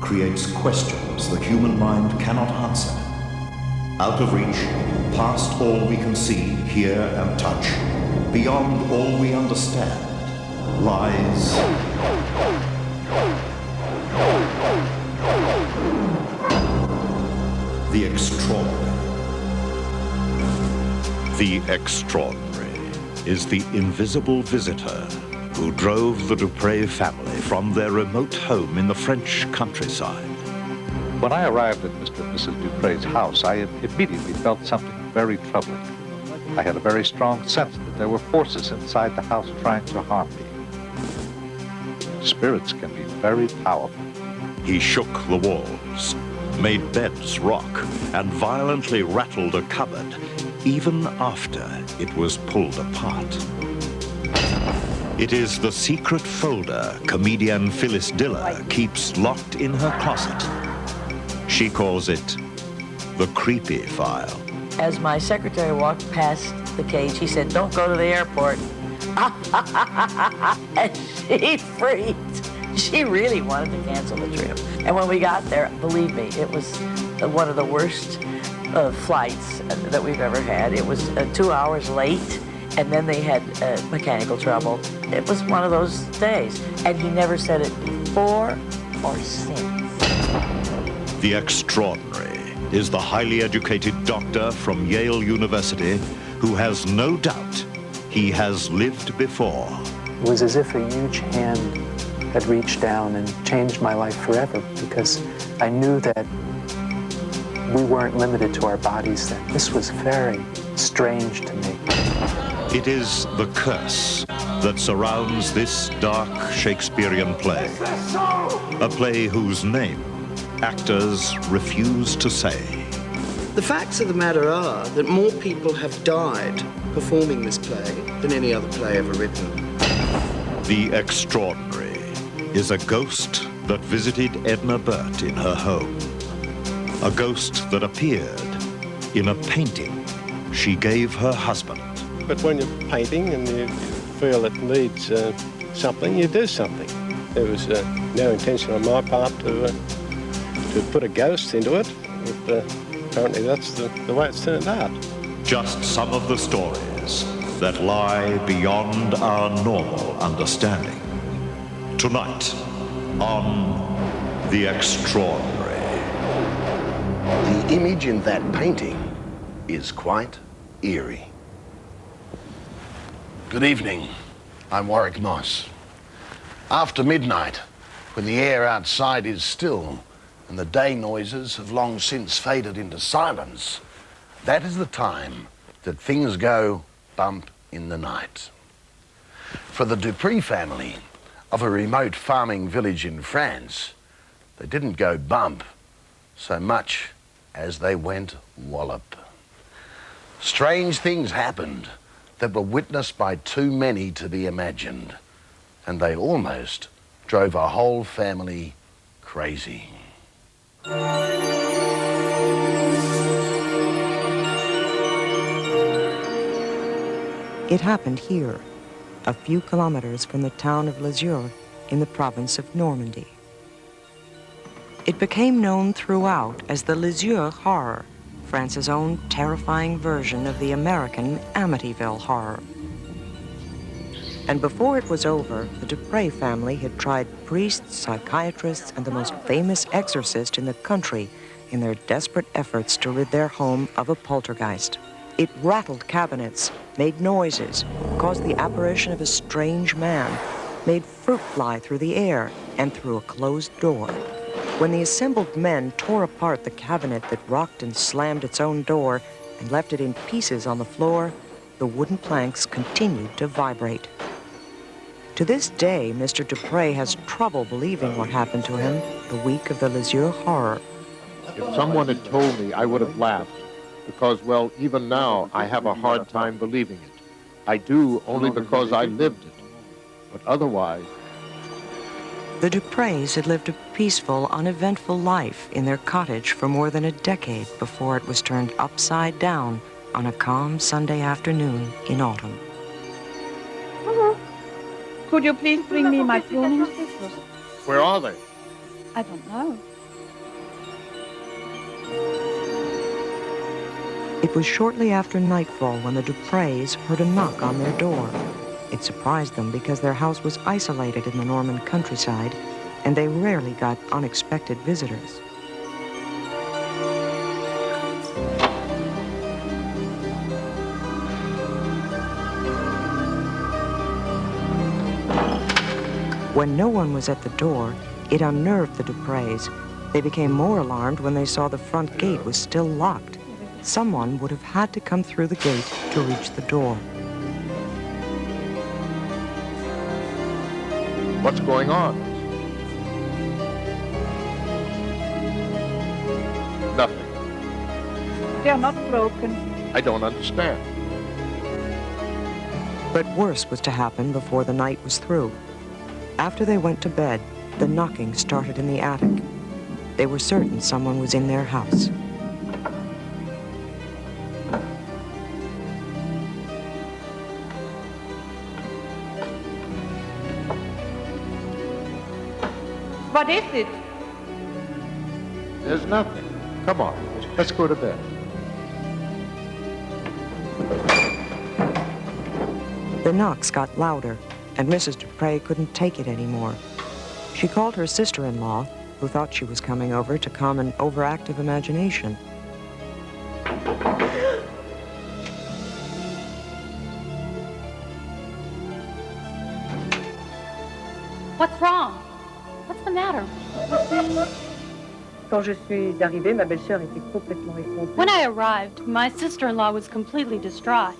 creates questions the human mind cannot answer. Out of reach, past all we can see, hear, and touch, beyond all we understand, lies the extraordinary. The extraordinary is the invisible visitor who drove the Dupre family from their remote home in the French countryside. When I arrived at Mr. and Mrs. Dupre's house, I immediately felt something very troubling. I had a very strong sense that there were forces inside the house trying to harm me. Spirits can be very powerful. He shook the walls, made beds rock, and violently rattled a cupboard, even after it was pulled apart. It is the secret folder comedian Phyllis Diller keeps locked in her closet. She calls it the creepy file. As my secretary walked past the cage, he said, "Don't go to the airport." And she freaked. She really wanted to cancel the trip. And when we got there, believe me, it was one of the worst flights that we've ever had. It was 2 hours late, and then they had mechanical trouble. It was one of those days, and he never said it before or since. The extraordinary is the highly educated doctor from Yale University who has no doubt he has lived before. It was as if a huge hand had reached down and changed my life forever, because I knew that we weren't limited to our bodies then. This was very strange to me. It is the curse that surrounds this dark Shakespearean play. A play whose name actors refuse to say. The facts of the matter are that more people have died performing this play than any other play ever written. The extraordinary is a ghost that visited Edna Burt in her home. A ghost that appeared in a painting she gave her husband. But when you're painting and you feel it needs something, you do something. There was no intention on my part to put a ghost into it, but apparently that's the way it's turned out. Just some of the stories that lie beyond our normal understanding. Tonight on The Extraordinary. The image in that painting is quite eerie. Good evening. I'm Warwick Moss. After midnight, when the air outside is still and the day noises have long since faded into silence, that is the time that things go bump in the night. For the Dupre family of a remote farming village in France, they didn't go bump so much as they went wallop. Strange things happened that were witnessed by too many to be imagined, and they almost drove a whole family crazy. It happened here, a few kilometers from the town of Lisieux in the province of Normandy. It became known throughout as the Lisieux Horror, France's own terrifying version of the American Amityville Horror. And before it was over, the Dupre family had tried priests, psychiatrists, and the most famous exorcist in the country in their desperate efforts to rid their home of a poltergeist. It rattled cabinets, made noises, caused the apparition of a strange man, made fruit fly through the air and through a closed door. When the assembled men tore apart the cabinet that rocked and slammed its own door and left it in pieces on the floor, the wooden planks continued to vibrate. To this day, Mr. Dupre has trouble believing what happened to him the week of the Lisieux Horror. If someone had told me, I would have laughed, because, well, even now, I have a hard time believing it. I do only because I lived it, but otherwise... The Dupres had lived a peaceful, uneventful life in their cottage for more than a decade before it was turned upside down on a calm Sunday afternoon in autumn. Could you please bring me my pruning scissors? Where are they? I don't know. It was shortly after nightfall when the Dupreys heard a knock on their door. It surprised them because their house was isolated in the Norman countryside, and they rarely got unexpected visitors. When no one was at the door, it unnerved the Dupreys. They became more alarmed when they saw the front gate was still locked. Someone would have had to come through the gate to reach the door. What's going on? Nothing. They're not broken. I don't understand. But worse was to happen before the night was through. After they went to bed, the knocking started in the attic. They were certain someone was in their house. What is it? There's nothing. Come on, let's go to bed. The knocks got louder, and Mrs. Dupre couldn't take it anymore. She called her sister-in-law, who thought she was coming over to calm an overactive imagination. What's wrong? What's the matter? Quand je suis arrivée, ma belle-sœur était complètement effondrée. When I arrived, my sister-in-law was completely distraught.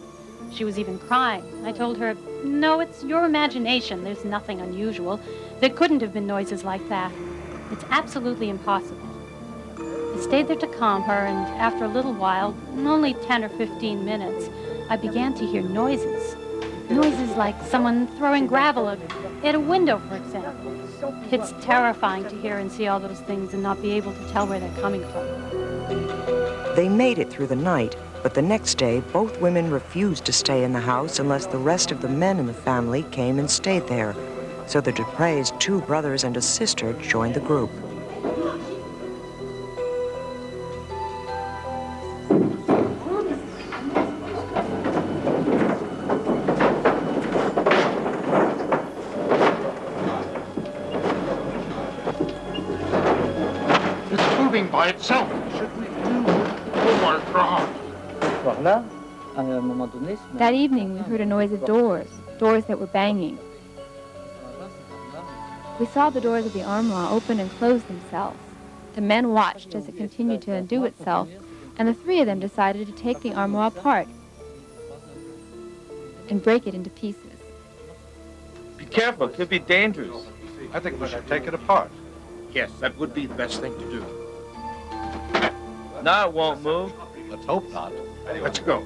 She was even crying. I told her, no, it's your imagination. There's nothing unusual. There couldn't have been noises like that. It's absolutely impossible. I stayed there to calm her, and after a little while, only 10 or 15 minutes, I began to hear noises. Noises like someone throwing gravel at a window, for example. It's terrifying to hear and see all those things and not be able to tell where they're coming from. They made it through the night, but the next day, both women refused to stay in the house unless the rest of the men in the family came and stayed there. So the Dupreys, 2 brothers and a sister, joined the group. It's moving by itself. Should we do? Oh my God. That evening, we heard a noise of doors that were banging. We saw the doors of the armoire open and close themselves. The men watched as it continued to undo itself, and the 3 of them decided to take the armoire apart and break it into pieces. Be careful, it could be dangerous. I think we should take it apart. Yes, that would be the best thing to do. Now it won't move. Let's hope not. Let's go.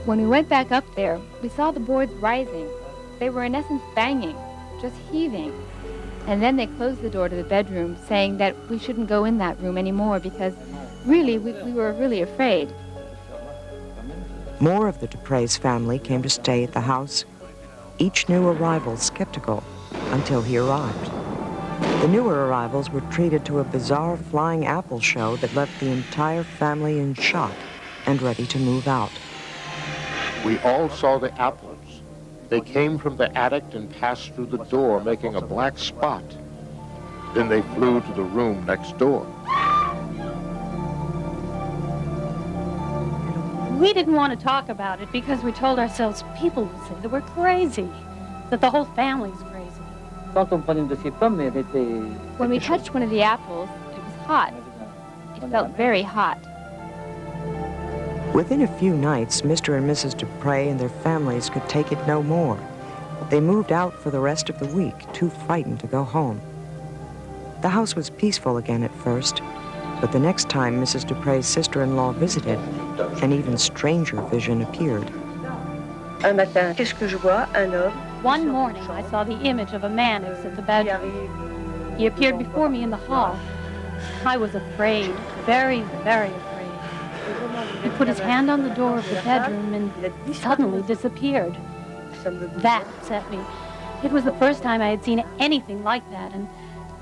When we went back up there, we saw the boards rising. They were in essence banging, just heaving. And then they closed the door to the bedroom, saying that we shouldn't go in that room anymore because really, we were really afraid. More of the Dupreys family came to stay at the house, each new arrival skeptical until he arrived. The newer arrivals were treated to a bizarre flying apple show that left the entire family in shock and ready to move out. We all saw the apples. They came from the attic and passed through the door, making a black spot. Then they flew to the room next door. We didn't want to talk about it because we told ourselves people would say that we're crazy, that the whole family's crazy. When we touched one of the apples, it was hot. It felt very hot. Within a few nights, Mr. and Mrs. Dupre and their families could take it no more. They moved out for the rest of the week, too frightened to go home. The house was peaceful again at first, but the next time Mrs. Dupre's sister-in-law visited, an even stranger vision appeared. Un matin, qu'est-ce que je vois? Un homme. One morning, I saw the image of a man exit the bedroom. He appeared before me in the hall. I was afraid, very, very afraid. He put his hand on the door of the bedroom and suddenly disappeared. That upset me. It was the first time I had seen anything like that, and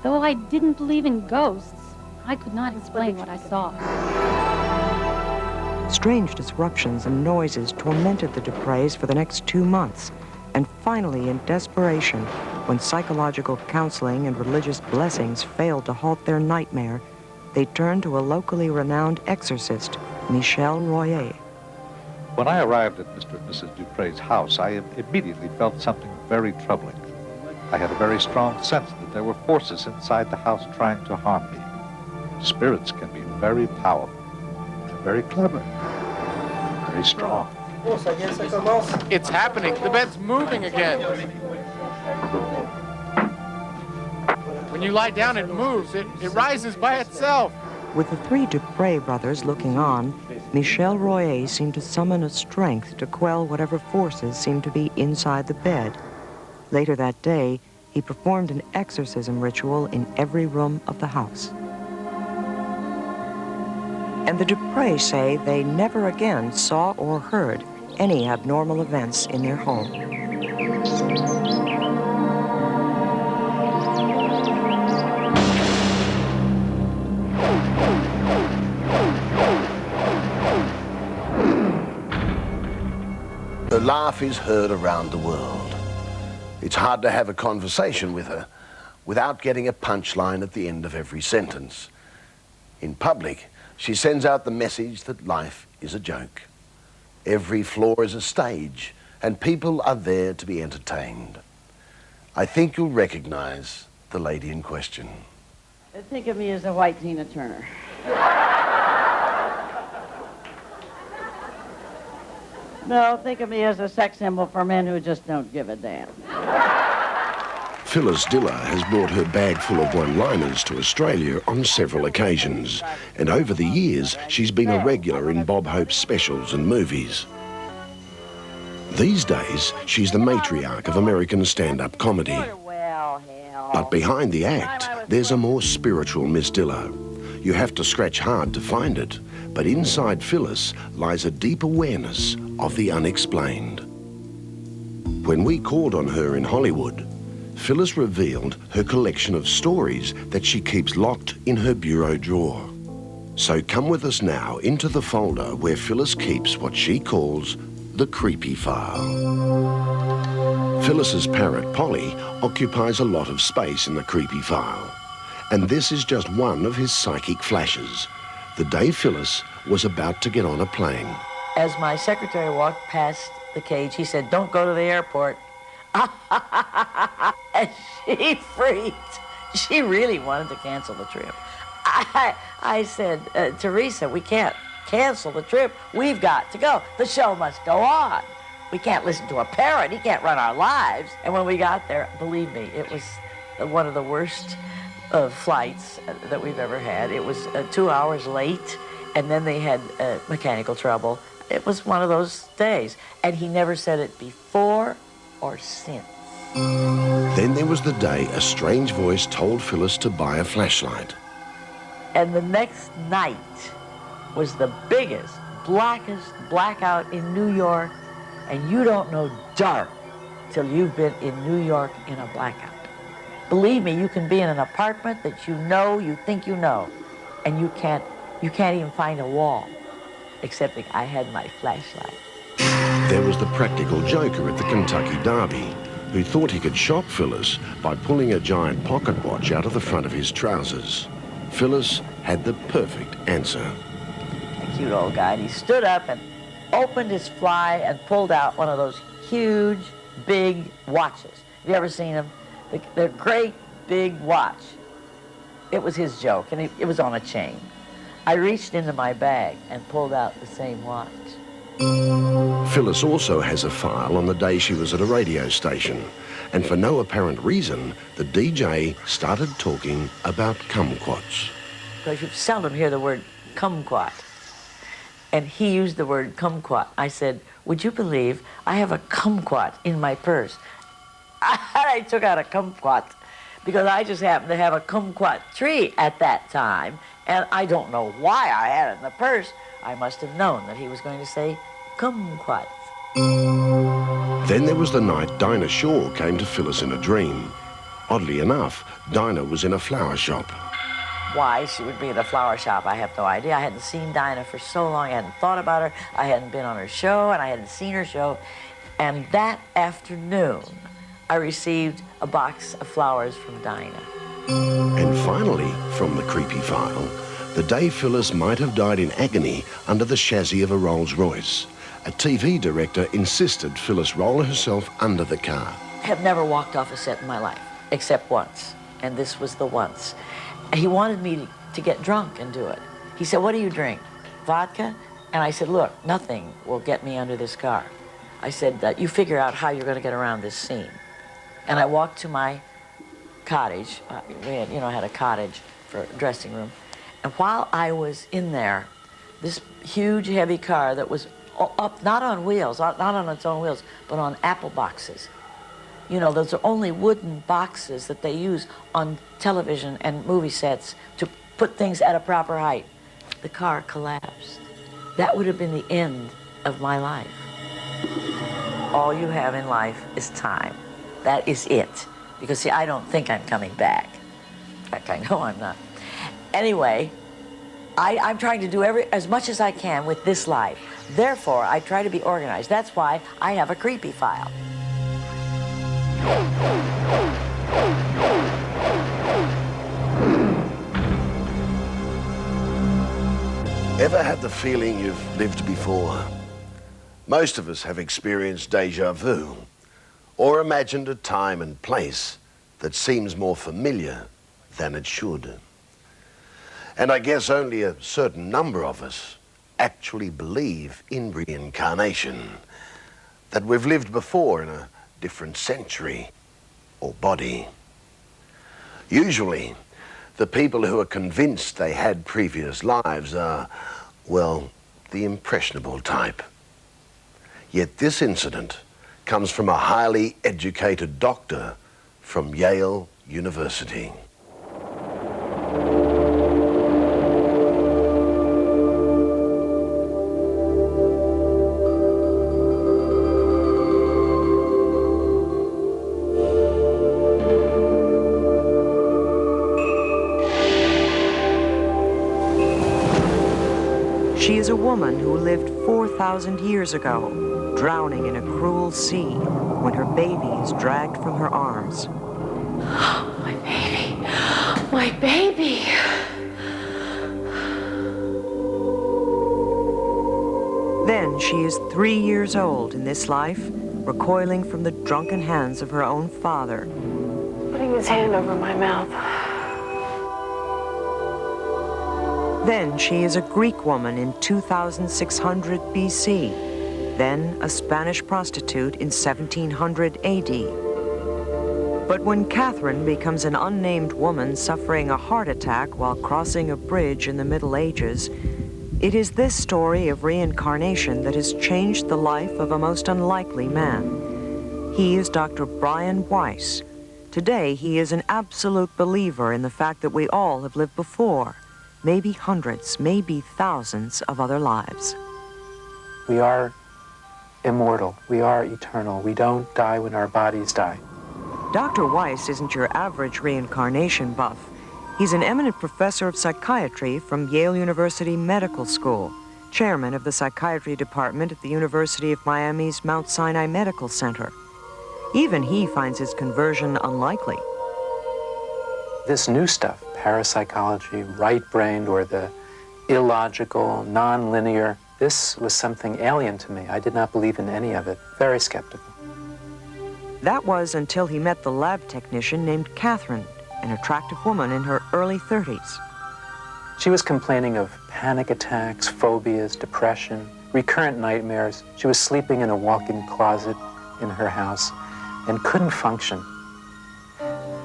though I didn't believe in ghosts, I could not explain what I saw. Strange disruptions and noises tormented the Dupreys for the next 2 months, and finally, in desperation, when psychological counseling and religious blessings failed to halt their nightmare, they turned to a locally renowned exorcist, Michel Royer. When I arrived at Mr. and Mrs. Dupre's house, I immediately felt something very troubling. I had a very strong sense that there were forces inside the house trying to harm me. Spirits can be very powerful, and very clever, very strong. It's happening. The bed's moving again. When you lie down, it moves. It rises by itself. With the three Dupre brothers looking on, Michel Royer seemed to summon a strength to quell whatever forces seemed to be inside the bed. Later that day, he performed an exorcism ritual in every room of the house. And the Dupre say they never again saw or heard any abnormal events in their home. Her laugh is heard around the world. It's hard to have a conversation with her without getting a punchline at the end of every sentence. In public, she sends out the message that life is a joke. Every floor is a stage, and people are there to be entertained. I think you'll recognize the lady in question. Think of me as a white Tina Turner. No, think of me as a sex symbol for men who just don't give a damn. Phyllis Diller has brought her bag full of one-liners to Australia on several occasions, and over the years she's been a regular in Bob Hope's specials and movies. These days, she's the matriarch of American stand-up comedy. But behind the act, there's a more spiritual Miss Diller. You have to scratch hard to find it, but inside Phyllis lies a deep awareness of the unexplained. When we called on her in Hollywood, Phyllis revealed her collection of stories that she keeps locked in her bureau drawer. So come with us now into the folder where Phyllis keeps what she calls the creepy file. Phyllis's parrot, Polly, occupies a lot of space in the creepy file. And this is just one of his psychic flashes. The day Phyllis was about to get on a plane. As my secretary walked past the cage, he said, "Don't go to the airport." And she freaked. She really wanted to cancel the trip. I said, "Teresa, we can't cancel the trip. We've got to go. The show must go on. We can't listen to a parrot. He can't run our lives." And when we got there, believe me, it was one of the worst flights that we've ever had. It was 2 hours late, and then they had mechanical trouble. It was one of those days, and he never said it before or since. Then there was the day a strange voice told Phyllis to buy a flashlight. And the next night was the biggest, blackest blackout in New York, and you don't know dark till you've been in New York in a blackout. Believe me, you can be in an apartment that you think you know, and you can't even find a wall, excepting I had my flashlight. There was the practical joker at the Kentucky Derby, who thought he could shock Phyllis by pulling a giant pocket watch out of the front of his trousers. Phyllis had the perfect answer. A cute old guy, and he stood up and opened his fly and pulled out one of those huge, big watches. Have you ever seen them? The great big watch. It was his joke, and it was on a chain. I reached into my bag and pulled out the same watch. Phyllis also has a file on the day she was at a radio station, and for no apparent reason, the DJ started talking about kumquats. Because you seldom hear the word kumquat. And he used the word kumquat. I said, would you believe I have a kumquat in my purse? I took out a kumquat because I just happened to have a kumquat tree at that time, and I don't know why I had it in the purse. I must have known that he was going to say kumquat. Then there was the night Dinah Shaw came to Phyllis in a dream. Oddly enough, Dinah was in a flower shop. Why she would be in a flower shop, I have no idea. I hadn't seen Dinah for so long. I hadn't thought about her. I hadn't been on her show, and I hadn't seen her show. And that afternoon, I received a box of flowers from Dinah. And finally, from the creepy file, the day Phyllis might have died in agony under the chassis of a Rolls-Royce. A TV director insisted Phyllis roll herself under the car. I have never walked off a set in my life, except once, and this was the once. He wanted me to get drunk and do it. He said, what do you drink? Vodka? And I said, look, nothing will get me under this car. I said, you figure out how you're going to get around this scene. And I walked to my cottage. We had, had a cottage for a dressing room. And while I was in there, this huge, heavy car that was up, not on wheels, not on its own wheels, but on apple boxes. Those are only wooden boxes that they use on television and movie sets to put things at a proper height. The car collapsed. That would have been the end of my life. All you have in life is time. That is it. Because, see, I don't think I'm coming back. In fact, I know I'm not. Anyway, I'm trying to do as much as I can with this life. Therefore, I try to be organized. That's why I have a creepy file. Ever had the feeling you've lived before? Most of us have experienced déjà vu, or imagined a time and place that seems more familiar than it should. And I guess only a certain number of us actually believe in reincarnation, that we've lived before in a different century or body. Usually, the people who are convinced they had previous lives are, well, the impressionable type. Yet this incident comes from a highly educated doctor from Yale University. She is a woman who lived 4,000 years ago, drowning in a cruel sea when her baby is dragged from her arms. My baby, my baby. Then she is 3 years old in this life, recoiling from the drunken hands of her own father. Putting his hand over my mouth. Then she is a Greek woman in 2600 BC, then a Spanish prostitute in 1700 AD. But when Catherine becomes an unnamed woman suffering a heart attack while crossing a bridge in the Middle Ages, it is this story of reincarnation that has changed the life of a most unlikely man. He is Dr. Brian Weiss. Today, he is an absolute believer in the fact that we all have lived before, maybe hundreds, maybe thousands of other lives. We are immortal. We are eternal. We don't die when our bodies die. Dr. Weiss isn't your average reincarnation buff. He's an eminent professor of psychiatry from Yale University Medical School, chairman of the psychiatry department at the University of Miami's Mount Sinai Medical Center. Even he finds his conversion unlikely. This new stuff, parapsychology, right-brained, or the illogical, non-linear, this was something alien to me. I did not believe in any of it. Very skeptical. That was until he met the lab technician named Catherine, an attractive woman in her early 30s. She was complaining of panic attacks, phobias, depression, recurrent nightmares. She was sleeping in a walk-in closet in her house and couldn't function.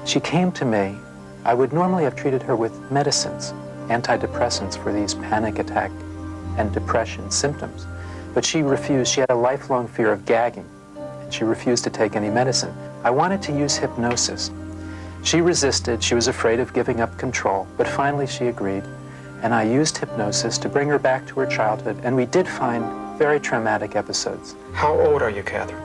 She came to me. I would normally have treated her with medicines, antidepressants for these panic attack and depression symptoms. But she refused. She had a lifelong fear of gagging, and she refused to take any medicine. I wanted to use hypnosis. She resisted. She was afraid of giving up control, but finally she agreed, and I used hypnosis to bring her back to her childhood, and we did find very traumatic episodes. How old are you, Catherine?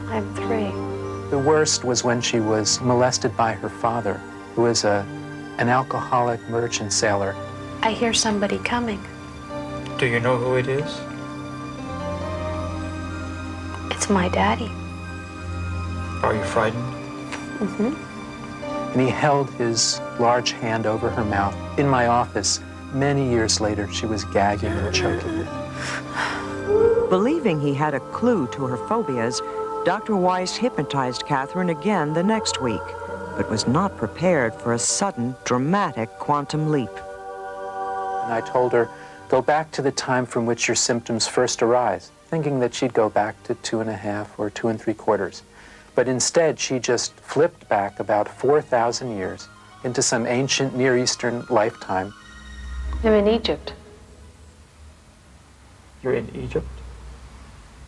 I'm 3. The worst was when she was molested by her father, who was an alcoholic merchant sailor. I hear somebody coming. Do you know who it is? It's my daddy. Are you frightened? Mm-hmm. And he held his large hand over her mouth. In my office, many years later, she was gagging and choking. Believing he had a clue to her phobias, Dr. Weiss hypnotized Catherine again the next week, but was not prepared for a sudden, dramatic quantum leap. And I told her, go back to the time from which your symptoms first arise, thinking that she'd go back to 2.5 or 2 3/4. But instead, she just flipped back about 4,000 years into some ancient Near Eastern lifetime. I'm in Egypt. You're in Egypt?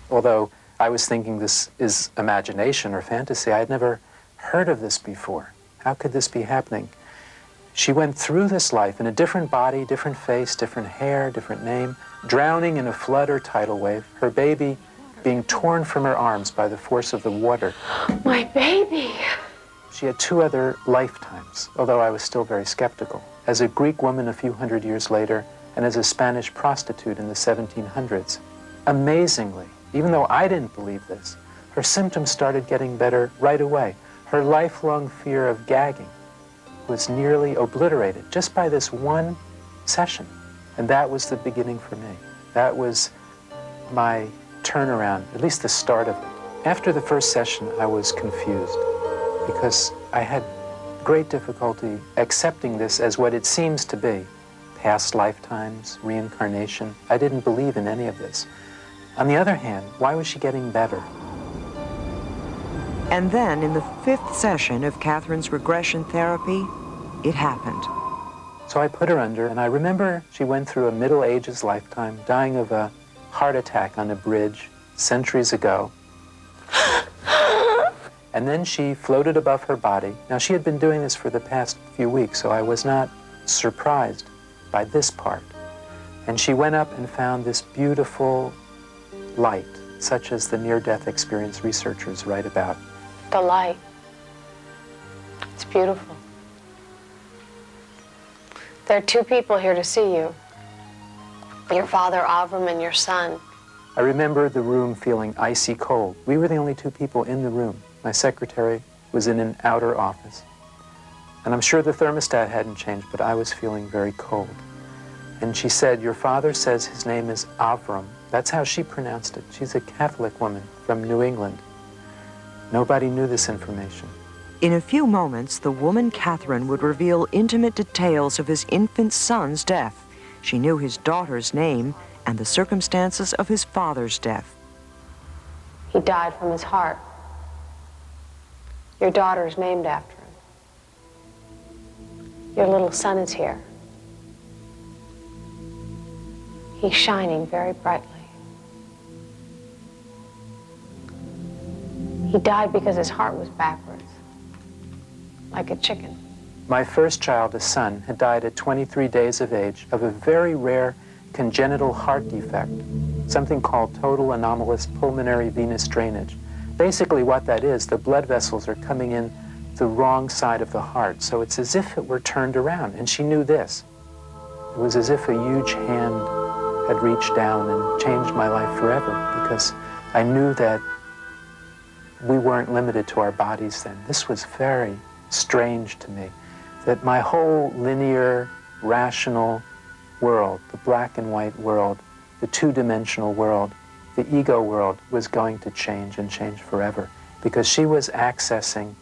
Although I was thinking this is imagination or fantasy, I had never heard of this before. How could this be happening? She went through this life in a different body, different face, different hair, different name, drowning in a flood or tidal wave, her baby being torn from her arms by the force of the water. My baby! She had 2 other lifetimes, although I was still very skeptical. As a Greek woman a few hundred years later, and as a Spanish prostitute in the 1700s. Amazingly, even though I didn't believe this, her symptoms started getting better right away. Her lifelong fear of gagging was nearly obliterated just by this one session. And that was the beginning for me. That was my turnaround, at least the start of it. After the first session, I was confused because I had great difficulty accepting this as what it seems to be. Past lifetimes, reincarnation. I didn't believe in any of this. On the other hand, why was she getting better? And then, in the 5th session of Catherine's regression therapy, it happened. So I put her under, and I remember she went through a Middle Ages lifetime, dying of a heart attack on a bridge centuries ago. And then she floated above her body. Now, she had been doing this for the past few weeks, so I was not surprised by this part. And she went up and found this beautiful light, such as the near-death experience researchers write about. The light. It's beautiful. There are 2 people here to see you. Your father, Avram, and your son. I remember the room feeling icy cold. We were the only 2 people in the room. My secretary was in an outer office. And I'm sure the thermostat hadn't changed, but I was feeling very cold. And she said, your father says his name is Avram. That's how she pronounced it. She's a Catholic woman from New England. Nobody knew this information. In a few moments, the woman Catherine would reveal intimate details of his infant son's death. She knew his daughter's name and the circumstances of his father's death. He died from his heart. Your daughter is named after him. Your little son is here. He's shining very brightly. He died because his heart was backwards, like a chicken. My first child, a son, had died at 23 days of age of a very rare congenital heart defect, something called total anomalous pulmonary venous drainage. Basically what that is, the blood vessels are coming in the wrong side of the heart, so it's as if it were turned around, and she knew this. It was as if a huge hand had reached down and changed my life forever, because I knew that we weren't limited to our bodies then. This was very strange to me, that my whole linear, rational world, the black and white world, the 2-dimensional world, the ego world was going to change and change forever, because she was accessing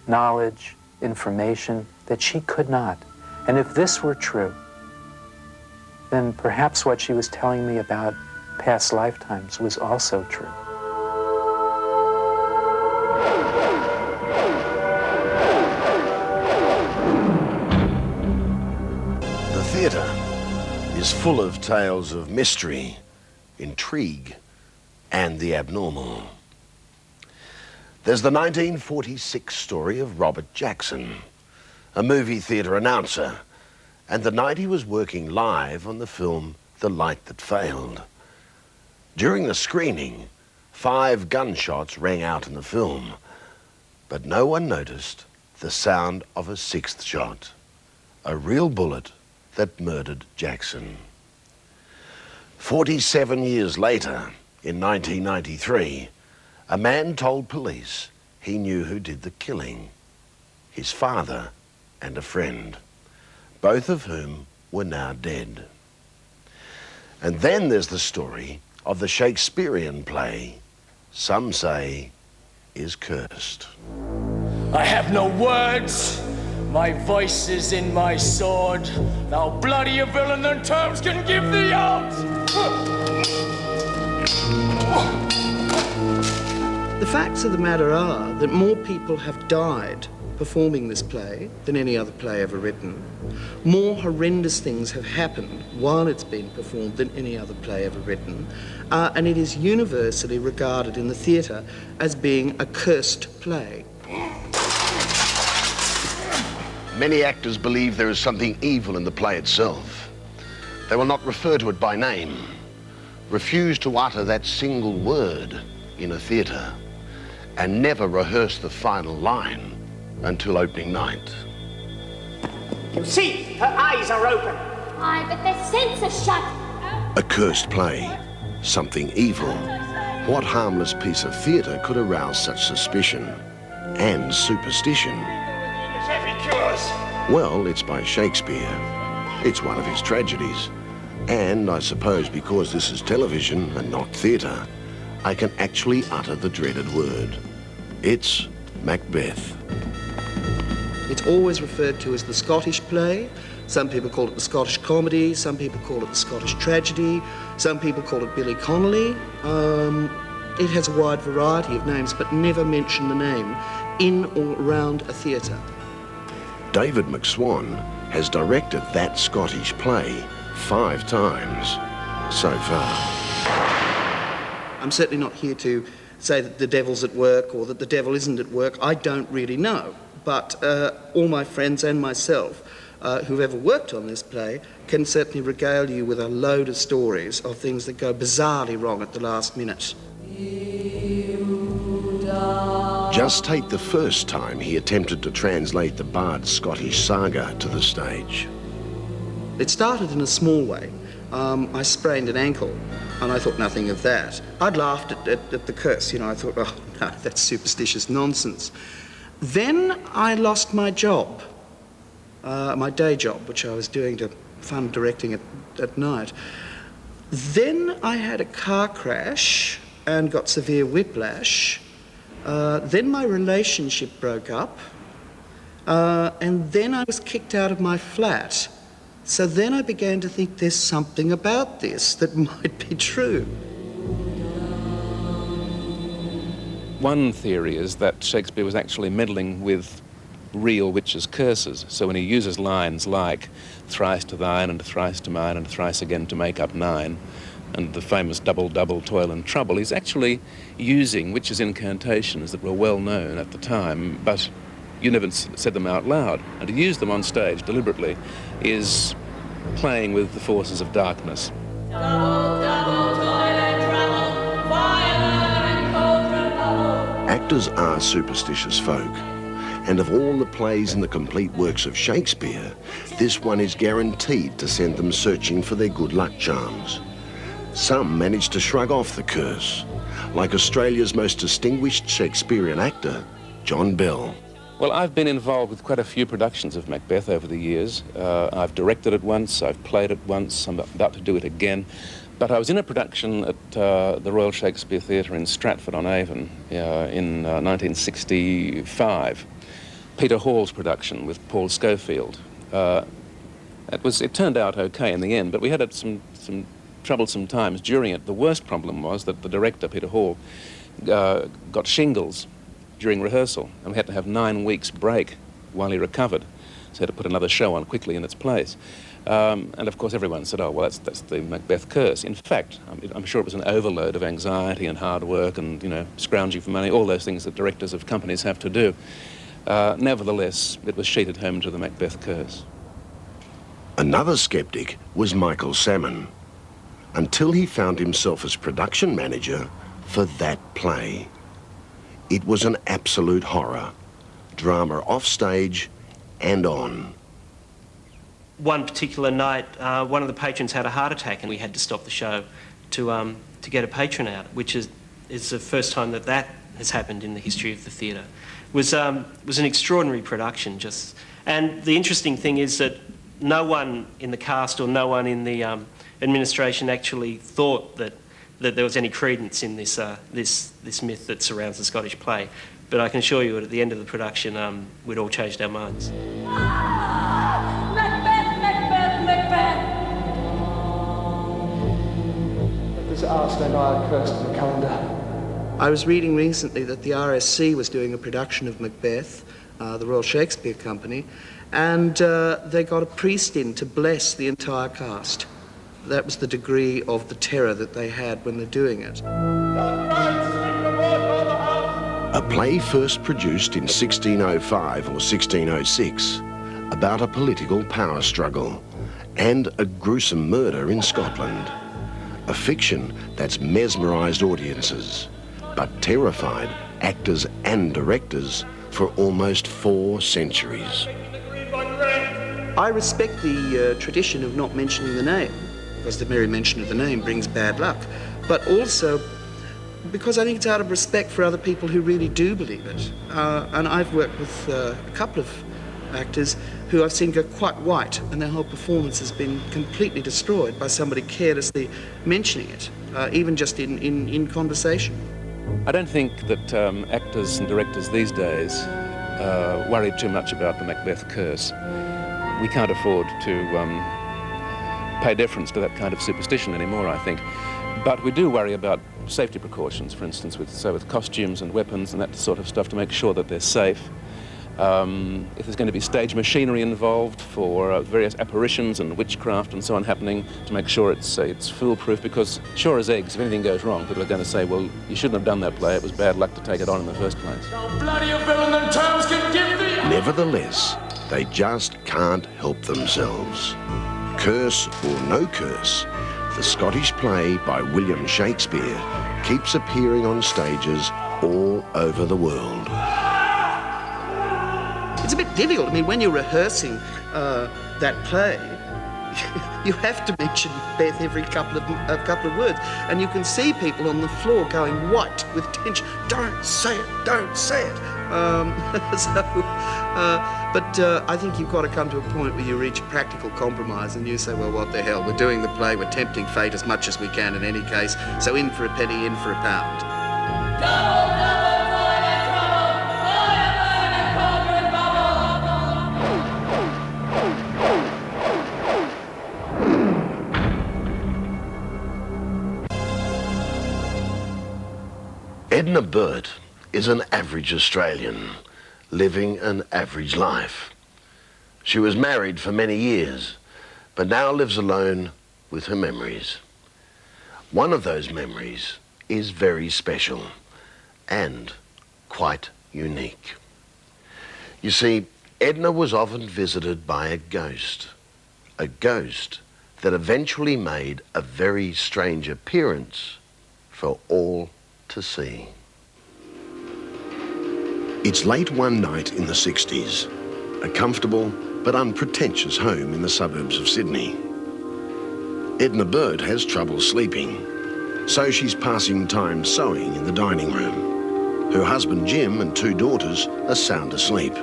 knowledge, information that she could not. And if this were true, then perhaps what she was telling me about past lifetimes was also true. The theatre is full of tales of mystery, intrigue, and the abnormal. There's the 1946 story of Robert Jackson, a movie theatre announcer, and the night he was working live on the film The Light That Failed. During the screening, 5 gunshots rang out in the film, but no one noticed the sound of a 6th shot, a real bullet that murdered Jackson. 47 years later, in 1993, a man told police he knew who did the killing, his father and a friend, both of whom were now dead. And then there's the story of the Shakespearean play, some say is cursed. I have no words. My voice is in my sword. Thou bloodier villain than terms can give thee out. The facts of the matter are that more people have died performing this play than any other play ever written. More horrendous things have happened while it's been performed than any other play ever written. And it is universally regarded in the theatre as being a cursed play. Many actors believe there is something evil in the play itself. They will not refer to it by name, refuse to utter that single word in a theatre, and never rehearse the final line until opening night. You see, her eyes are open. Aye, but their sense are shut. A cursed play, something evil. What harmless piece of theatre could arouse such suspicion and superstition? Well, it's by Shakespeare. It's one of his tragedies. And I suppose because this is television and not theatre, I can actually utter the dreaded word. It's Macbeth. It's always referred to as the Scottish play. Some people call it the Scottish comedy, some people call it the Scottish tragedy, some people call it Billy Connolly. It has a wide variety of names, but never mention the name in or around a theatre. David McSwan has directed that Scottish play 5 times so far. I'm certainly not here to say that the devil's at work or that the devil isn't at work. I don't really know. But all my friends and myself who've ever worked on this play can certainly regale you with a load of stories of things that go bizarrely wrong at the last minute. Just take the first time he attempted to translate the bard's Scottish saga to the stage. It started in a small way. I sprained an ankle, and I thought nothing of that. I'd laughed at the curse, you know. I thought, oh, no, that's superstitious nonsense. Then I lost my job, my day job, which I was doing to fund directing at night. Then I had a car crash and got severe whiplash. Then my relationship broke up, and then I was kicked out of my flat. So then I began to think there's something about this that might be true. One theory is that Shakespeare was actually meddling with real witches' curses. So when he uses lines like thrice to thine and thrice to mine and thrice again to make up 9, and the famous double, double, toil and trouble, he's actually using witches' incantations that were well known at the time, but you never said them out loud. And to use them on stage deliberately is playing with the forces of darkness. Double, double, toil and trouble, fire and cauldron bubble. Actors are superstitious folk, and of all the plays in the complete works of Shakespeare, this one is guaranteed to send them searching for their good luck charms. Some manage to shrug off the curse, like Australia's most distinguished Shakespearean actor, John Bell. Well, I've been involved with quite a few productions of Macbeth over the years. I've directed it once, I've played it once, I'm about to do it again. But I was in a production at the Royal Shakespeare Theatre in Stratford-on-Avon in 1965. Peter Hall's production with Paul Schofield. It turned out okay in the end, but we had some troublesome times during it. The worst problem was that the director, Peter Hall, got shingles during rehearsal, and we had to have 9 weeks break while he recovered. So we had to put another show on quickly in its place. And of course everyone said, oh, well, that's the Macbeth curse. In fact, I'm sure it was an overload of anxiety and hard work and, you know, scrounging for money, all those things that directors of companies have to do. Nevertheless, it was sheeted home to the Macbeth curse. Another skeptic was Michael Salmon, until he found himself as production manager for that play. It was an absolute horror, drama off stage and on. One particular night, one of the patrons had a heart attack and we had to stop the show to get a patron out, which is the first time that has happened in the history of the theatre. It was an extraordinary production, and the interesting thing is that no one in the cast or no one in the administration actually thought that there was any credence in this myth that surrounds the Scottish play. But I can assure you that at the end of the production, we'd all changed our minds. There's Arslan I cursed in the calendar. I was reading recently that the RSC was doing a production of Macbeth, the Royal Shakespeare Company, and they got a priest in to bless the entire cast. That was the degree of the terror that they had when they're doing it. A play first produced in 1605 or 1606 about a political power struggle and a gruesome murder in Scotland. A fiction that's mesmerised audiences, but terrified actors and directors for almost 4 centuries. I respect the tradition of not mentioning the name, because the mere mention of the name brings bad luck, but also because I think it's out of respect for other people who really do believe it. And I've worked with a couple of actors who I've seen go quite white, and their whole performance has been completely destroyed by somebody carelessly mentioning it, even just in conversation. I don't think that actors and directors these days worry too much about the Macbeth curse. We can't afford to pay deference to that kind of superstition anymore, I think. But we do worry about safety precautions, for instance, with costumes and weapons and that sort of stuff, to make sure that they're safe. If there's going to be stage machinery involved for various apparitions and witchcraft and so on happening, to make sure it's foolproof, because sure as eggs, if anything goes wrong, people are going to say, well, you shouldn't have done that play, it was bad luck to take it on in the first place. Nevertheless, they just can't help themselves. Curse or no curse, the Scottish play by William Shakespeare keeps appearing on stages all over the world. It's a bit difficult. I mean, when you're rehearsing that play, you have to mention Beth every couple of words, and you can see people on the floor going white with tension. Don't say it, don't say it. But I think you've got to come to a point where you reach a practical compromise and you say, well, what the hell, we're doing the play, we're tempting fate as much as we can in any case, so in for a penny, in for a pound. Edna Burt is an average Australian, living an average life. She was married for many years, but now lives alone with her memories. One of those memories is very special and quite unique. You see, Edna was often visited by a ghost that eventually made a very strange appearance for all to see. It's late one night in the 60s, a comfortable but unpretentious home in the suburbs of Sydney. Edna Burt has trouble sleeping, so she's passing time sewing in the dining room. Her husband Jim and 2 daughters are sound asleep.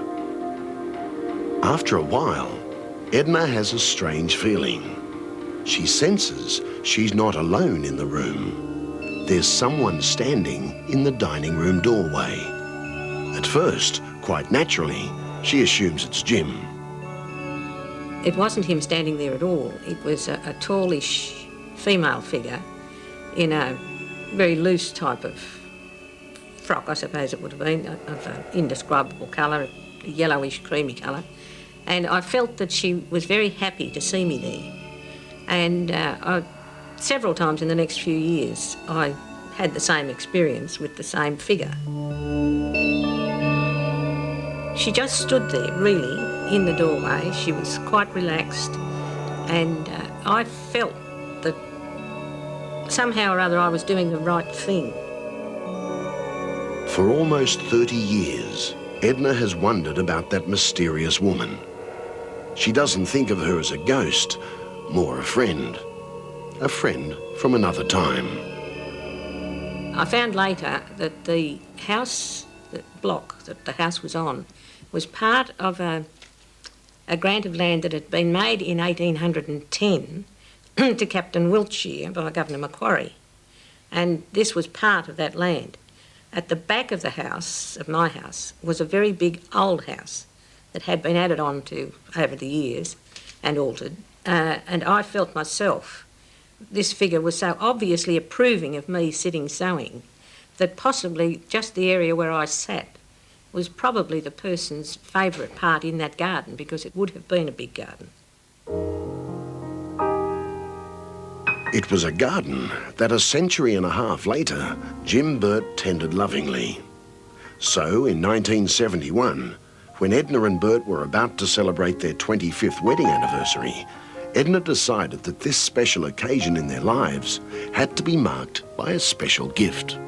After a while, Edna has a strange feeling. She senses she's not alone in the room. There's someone standing in the dining room doorway. At first, quite naturally, she assumes it's Jim. It wasn't him standing there at all. It was a tallish female figure in a very loose type of frock, I suppose it would have been, of an indescribable colour, a yellowish, creamy colour. And I felt that she was very happy to see me there. And several times in the next few years, I had the same experience with the same figure. She just stood there, really, in the doorway. She was quite relaxed, and I felt that somehow or other I was doing the right thing. For almost 30 years, Edna has wondered about that mysterious woman. She doesn't think of her as a ghost, more a friend from another time. I found later that the house, the block that the house was on, was part of a grant of land that had been made in 1810 to Captain Wiltshire by Governor Macquarie. And this was part of that land. At the back of the house, of my house, was a very big old house that had been added on to over the years and altered. And I felt myself, this figure was so obviously approving of me sitting sewing that possibly just the area where I sat was probably the person's favourite part in that garden, because it would have been a big garden. It was a garden that a century and a half later, Jim Burt tended lovingly. So in 1971, when Edna and Bert were about to celebrate their 25th wedding anniversary, Edna decided that this special occasion in their lives had to be marked by a special gift.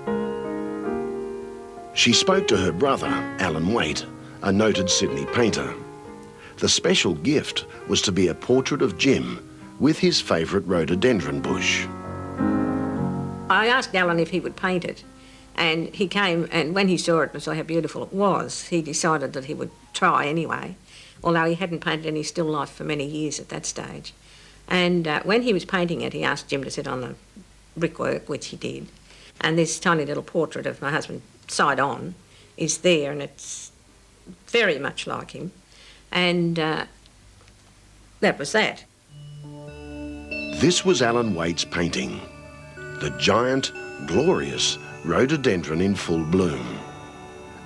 She spoke to her brother, Alan Waite, a noted Sydney painter. The special gift was to be a portrait of Jim with his favourite rhododendron bush. I asked Alan if he would paint it, and he came, and when he saw it and saw how beautiful it was, he decided that he would try anyway, although he hadn't painted any still life for many years at that stage. And when he was painting it, he asked Jim to sit on the brickwork, which he did, and this tiny little portrait of my husband, side on, is there, and it's very much like him, and that was that. This was Alan Waite's painting, the giant, glorious rhododendron in full bloom.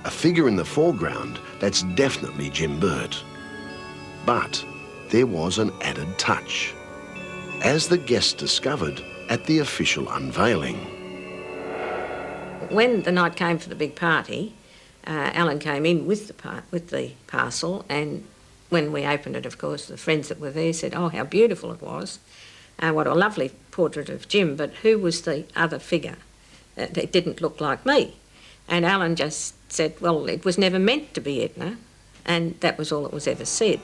A figure in the foreground that's definitely Jim Burt. But there was an added touch, as the guests discovered at the official unveiling. When the night came for the big party, Alan came in with the parcel, and when we opened it, of course, the friends that were there said, "Oh, how beautiful it was. What a lovely portrait of Jim, but who was the other figure? It didn't look like me." And Alan just said, "Well, it was never meant to be Edna," and that was all that was ever said.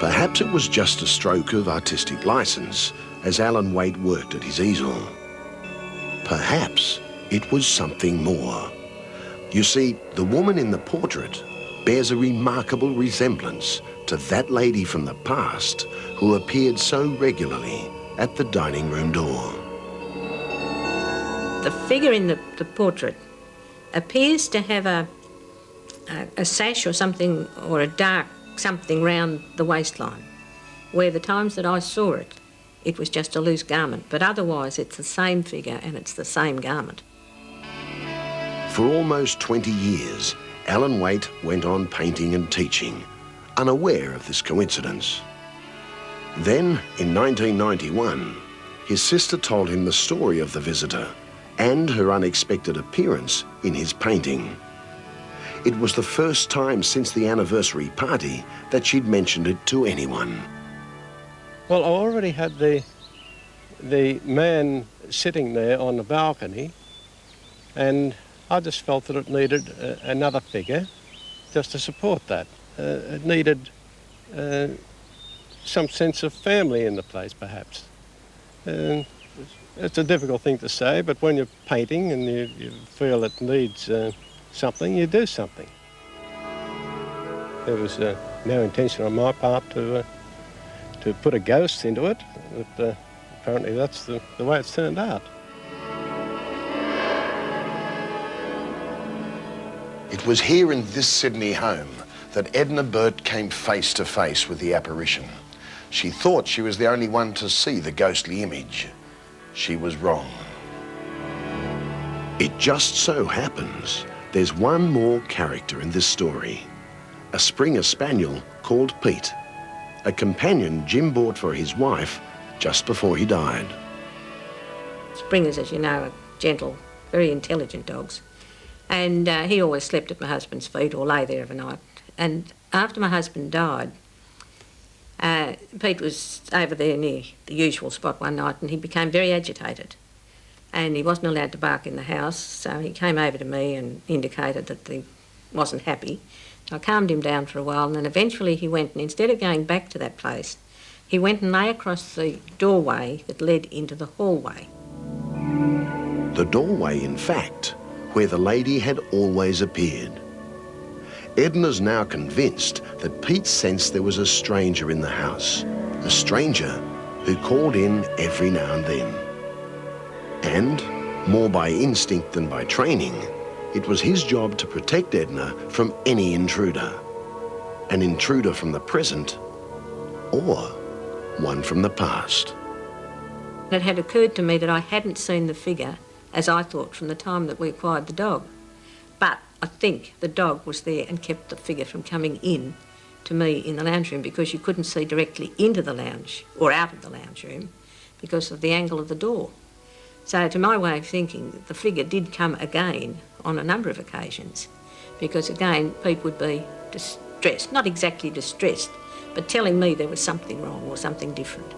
Perhaps it was just a stroke of artistic licence as Alan Waite worked at his easel. Perhaps it was something more. You see, the woman in the portrait bears a remarkable resemblance to that lady from the past who appeared so regularly at the dining room door. The figure in the portrait appears to have a sash or something, or a dark something round the waistline, where the times that I saw it, it was just a loose garment, but otherwise it's the same figure and it's the same garment. For almost 20 years, Alan Waite went on painting and teaching, unaware of this coincidence. Then, in 1991, his sister told him the story of the visitor and her unexpected appearance in his painting. It was the first time since the anniversary party that she'd mentioned it to anyone. Well, I already had the man sitting there on the balcony, and I just felt that it needed another figure just to support that. It needed some sense of family in the place, perhaps. It's a difficult thing to say, but when you're painting and you feel it needs something, you do something. There was no intention on my part to put a ghost into it, but apparently that's the way it's turned out. It was here in this Sydney home that Edna Burt came face to face with the apparition. She thought she was the only one to see the ghostly image. She was wrong. It just so happens there's one more character in this story, a Springer Spaniel called Pete, a companion Jim bought for his wife just before he died. Springers, as you know, are gentle, very intelligent dogs. And he always slept at my husband's feet or lay there of a night. And after my husband died, Pete was over there near the usual spot one night and he became very agitated. And he wasn't allowed to bark in the house, so he came over to me and indicated that he wasn't happy. I calmed him down for a while, and then eventually he went, and instead of going back to that place, he went and lay across the doorway that led into the hallway. The doorway, in fact, where the lady had always appeared. Edna's now convinced that Pete sensed there was a stranger in the house, a stranger who called in every now and then. And, more by instinct than by training, it was his job to protect Edna from any intruder. An intruder from the present, or one from the past. It had occurred to me that I hadn't seen the figure, as I thought, from the time that we acquired the dog. But I think the dog was there and kept the figure from coming in to me in the lounge room, because you couldn't see directly into the lounge or out of the lounge room because of the angle of the door. So to my way of thinking, the figure did come again on a number of occasions, because again, Pete would be distressed, not exactly distressed, but telling me there was something wrong or something different.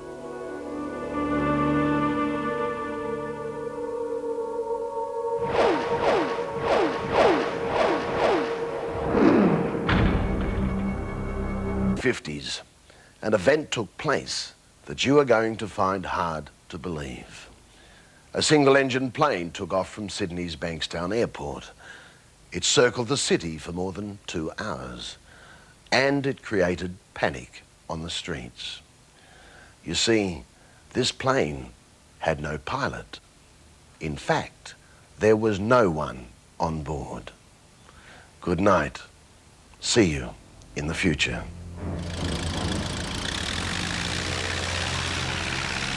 '50s, an event took place that you are going to find hard to believe. A single-engine plane took off from Sydney's Bankstown Airport. It circled the city for more than 2 hours, and it created panic on the streets. You see, this plane had no pilot. In fact, there was no one on board. Good night. See you in the future.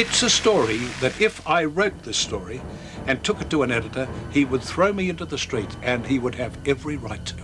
It's a story that if I wrote this story and took it to an editor, he would throw me into the street, and he would have every right to.